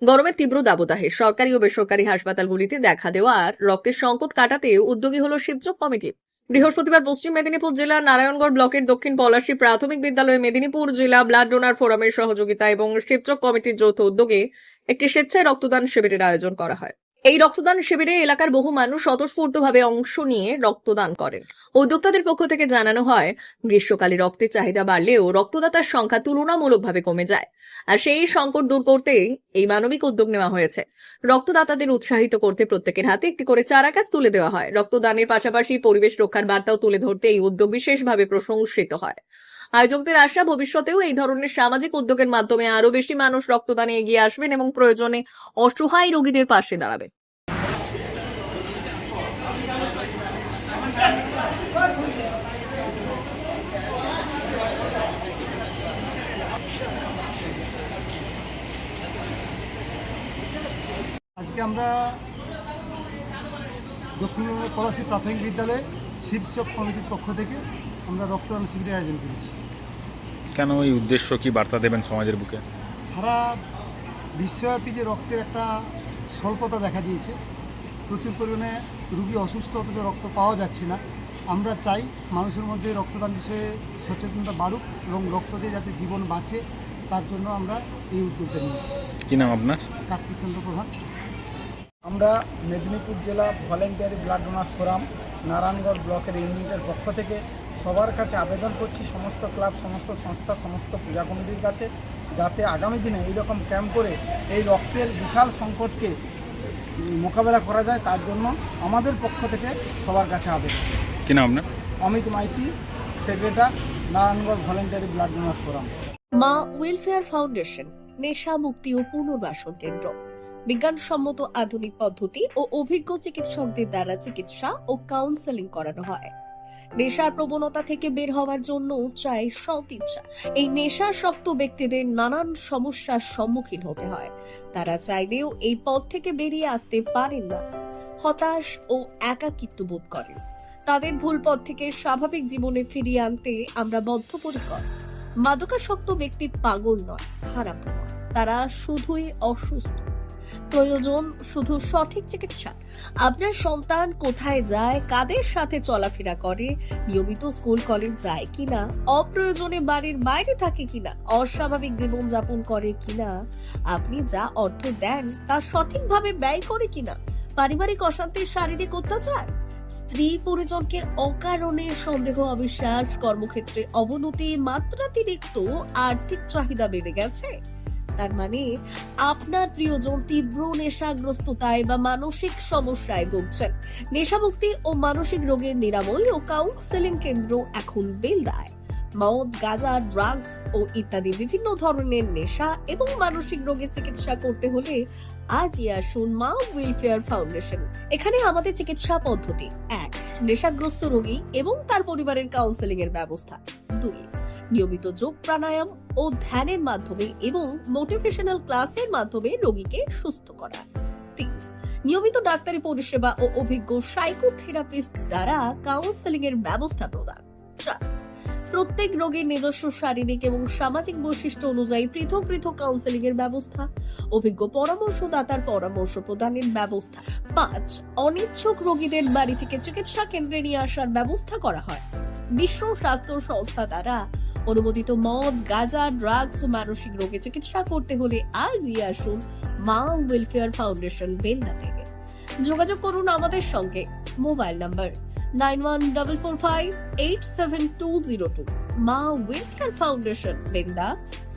গরমের তীব্র দাবদাহে সরকারি ও বেসরকারি হাসপাতালগুলিতে দেখা দেওয়া আর রক্তের সংকট কাটাতে উদ্যোগী হল শিবচক কমিটি। বৃহস্পতিবার পশ্চিম মেদিনীপুর জেলার নারায়ণগড় ব্লকের দক্ষিণ পলাশী প্রাথমিক বিদ্যালয়ে মেদিনীপুর জেলা ব্লাড ডোনার ফোরামের সহযোগিতা এবং শিবচক কমিটির যৌথ উদ্যোগে একটি স্বেচ্ছায় রক্তদান শিবিরের আয়োজন করা হয়। এই রক্তদান শিবিরে এলাকার বহু মানুষ স্বতঃস্ফূর্তভাবে অংশ নিয়ে রক্তদান করেন। উদ্যোক্তাদের পক্ষ থেকে জানানো হয়, গ্রীষ্মকালে রক্তের চাহিদা বাড়লেও রক্তদাতার সংখ্যা তুলনামূলকভাবে কমে যায়, আর সেই সংকট দূর করতেই এই মানবিক উদ্যোগ নেওয়া হয়েছে। রক্তদাতাদের উৎসাহিত করতে প্রত্যেকের হাতে একটি করে চারা গাছ তুলে দেওয়া হয়। রক্তদানের পাশাপাশি পরিবেশ রক্ষার বার্তাও তুলে ধরতে এই উদ্যোগ বিশেষভাবে প্রশংসিত হয়। আয়োজকদের আশা, ভবিষ্যতেও এই ধরনের সামাজিক উদ্যোগের মাধ্যমে আরো বেশি মানুষ রক্তদানে এগিয়ে আসবেন এবং প্রয়োজনে অসহায় রোগীদের পাশে দাঁড়াবেন। আজকে আমরা দক্ষিণ পলাশী প্রাথমিক বিদ্যালয়ে শিবচক কমিটির পক্ষ থেকে আমরা রক্তদান শিবিরের আয়োজন করেছি। কেন এই উদ্দেশ্য, কি বার্তা দেবেন সমাজের বুকে? সারা বিশ্বব্যাপী যে রক্তের একটা স্বল্পতা দেখা দিয়েছে, প্রচুর পরিমাণে রুগী অসুস্থ অথচ রক্ত পাওয়া যাচ্ছে না। আমরা চাই মানুষের মধ্যে রক্তদান বিষয়ে সচেতনতা বাড়ুক এবং রক্ত দিয়ে যাতে জীবন বাঁচে, তার জন্য আমরা এই উদ্যোগটা নিয়েছি। কী নাম আপনার? কার্তিক চন্দ্র প্রধান। আমরা মেদিনীপুর জেলা voluntary blood donors forum Narayangarh ব্লকের ইউনিটের পক্ষ থেকে সবার কাছে আবেদন করছি, সমস্ত ক্লাব, সমস্ত সংস্থা, সমস্ত পূজা কমিটির কাছে, যাতে আগামী দিনে এইরকম ক্যাম্প করে এই রক্তের বিশাল সংকটকে মোকাবেলা করা যায়, তার জন্য আমাদের পক্ষ থেকে সবার কাছে আবেদন। কী নাম আপনার? Amit Maity, secretary, Narayangarh voluntary blood donors forum. Maa welfare foundation নেশা মুক্তি ও পুনর্বাসন কেন্দ্র। বিজ্ঞানসম্মত আধুনিক পদ্ধতি ও অভিজ্ঞ চিকিৎসকদের দ্বারা চিকিৎসা ও কাউন্সেলিং করানো হয়। নেশার প্রবণতা থেকে বের হওয়ার জন্য চাই সৎ ইচ্ছা। এই নেশাসক্ত ব্যক্তিদের নানান সমস্যার সম্মুখীন হতে হয়। তারা চাইলেও এই পথ থেকে বেরিয়ে আসতে পারেন না, হতাশ ও একাকিত্ব বোধ করেন। তাদের ভুল পথ থেকে স্বাভাবিক জীবনে ফিরিয়ে আনতে আমরা বদ্ধপরিকর। মাদকাসক্ত ব্যক্তি পাগল নয়, খারাপ নয়, তারা শুধুই অসুস্থ। প্রয়োজন শুধু সঠিক চিকিৎসা। আপনার সন্তান কোথায় যায়, কাদের সাথে চলাফেরা করে, নিয়মিত স্কুল কলেজ যায় কিনা, অপ্রয়োজনে বাড়ির বাইরে থাকে কিনা, অস্বাভাবিক জীবন যাপন করে কিনা, আপনি যা অর্থ দেন তা সঠিকভাবে ব্যয় করে কিনা, পারিবারিক অশান্তি, শারীরিক অত্যাচার, স্ত্রী পরিজনকে অকারণে সন্দেহ, অবিশ্বাস, কর্মক্ষেত্রে অবনতি, মাত্রাতিরিক্ত আর্থিক চাহিদা বেড়ে গেছে, তার মানে আপনার প্রিয়জন তীব্র নেশাগ্রস্ততায় বা মানসিক সমস্যায় ভুগছেন। নেশামুক্তি ও মানসিক রোগের নিরাময় ও কাউন্সেলিং কেন্দ্র এখন বেলদায়। মদ, গাঁজা, ড্রাগস ও ইত্যাদি বিভিন্ন ধরনের নেশা এবং মানসিক রোগের চিকিৎসা করতে হলে আজই আসুন মা ওয়েলফেয়ার ফাউন্ডেশন। এখানে আমাদের চিকিৎসা পদ্ধতি: 1. নেশাগ্রস্ত রোগী এবং তার পরিবারের কাউন্সেলিং এর ব্যবস্থা। 2. নিয়মিত যোগ, প্রাণায়াম ও ধ্যানের মাধ্যমে এবং মোটিভেশনাল ক্লাসের মাধ্যমে রোগীকে সুস্থ করা। 3. নিয়মিত ডাক্তারি পরিষেবা ও অভিজ্ঞ সাইকোথেরাপিস্ট দ্বারা কাউন্সেলিং এর ব্যবস্থা প্রদান। 4. প্রত্যেক রোগীর নিজস্ব শারীরিক এবং সামাজিক বৈশিষ্ট্য অনুযায়ী পৃথক পৃথক কাউন্সেলিং এর ব্যবস্থা, অভিজ্ঞ পরামর্শদাতার পরামর্শ প্রদানের ব্যবস্থা। 5. অনিচ্ছুক রোগীদের বাড়ি থেকে চিকিৎসা কেন্দ্রে নিয়ে আসার ব্যবস্থা করা হয়। বিশ্ব স্বাস্থ্য সংস্থা দ্বারা অনুমোদিত মদ, গাঁজা, ড্রাগস ও মানসিক রোগে চিকিৎসা করতে হলে আজই আসুন মা ওয়েলফেয়ার ফাউন্ডেশন বেলদা থেকে। যোগাযোগ করুন আমাদের সঙ্গে। Mobile number 9144587202। মা ওয়েলফেয়ার ফাউন্ডেশন বেলদা,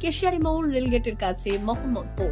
কেশিয়ারি মোড়, রেলগেটের কাছে, মোহাম্মদপুর।